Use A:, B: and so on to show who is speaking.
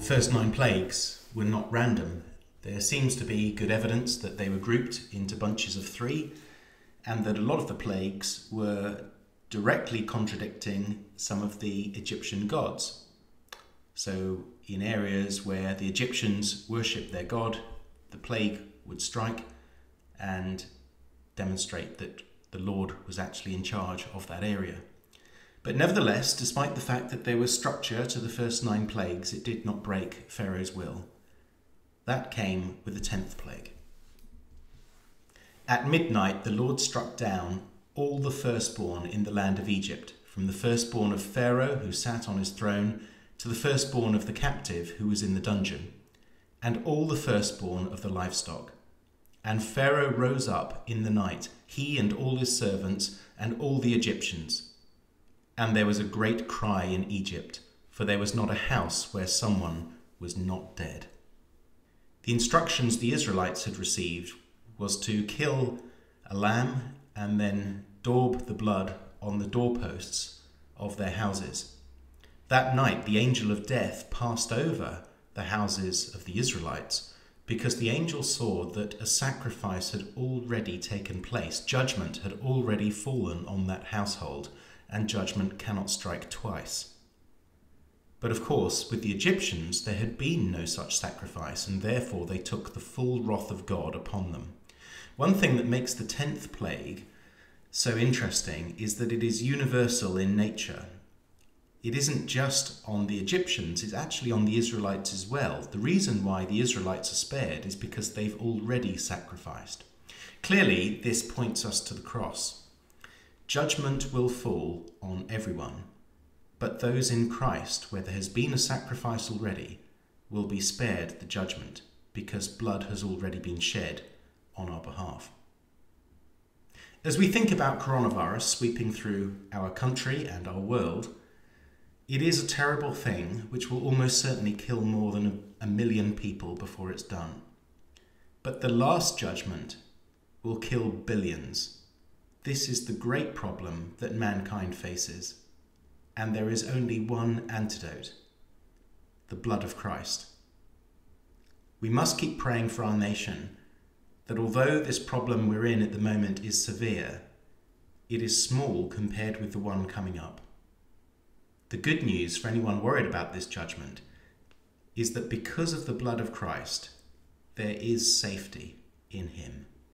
A: first 9 plagues were not random. There seems to be good evidence that they were grouped into bunches of 3, and that a lot of the plagues were directly contradicting some of the Egyptian gods. So in areas where the Egyptians worshipped their god, the plague would strike and demonstrate that the Lord was actually in charge of that area. But nevertheless, despite the fact that there was structure to the first 9 plagues, it did not break Pharaoh's will. That came with the 10th plague. At midnight, the Lord struck down all the firstborn in the land of Egypt, from the firstborn of Pharaoh, who sat on his throne, to the firstborn of the captive who was in the dungeon, and all the firstborn of the livestock. And Pharaoh rose up in the night, he and all his servants, and all the Egyptians. And there was a great cry in Egypt, for there was not a house where someone was not dead. The instructions the Israelites had received was to kill a lamb and then daub the blood on the doorposts of their houses. That night the angel of death passed over the houses of the Israelites, because the angel saw that a sacrifice had already taken place. Judgment had already fallen on that household, and judgment cannot strike twice. But of course, with the Egyptians, there had been no such sacrifice, and therefore they took the full wrath of God upon them. One thing that makes the 10th plague so interesting is that it is universal in nature. It isn't just on the Egyptians, it's actually on the Israelites as well. The reason why the Israelites are spared is because they've already sacrificed. Clearly, this points us to the cross. Judgment will fall on everyone, but those in Christ, where there has been a sacrifice already, will be spared the judgment, because blood has already been shed on our behalf. As we think about coronavirus sweeping through our country and our world, it is a terrible thing which will almost certainly kill more than a million people before it's done. But the last judgment will kill billions. This is the great problem that mankind faces, and there is only one antidote: the blood of Christ. We must keep praying for our nation, that although this problem we're in at the moment is severe, it is small compared with the one coming up. The good news for anyone worried about this judgment is that because of the blood of Christ, there is safety in him.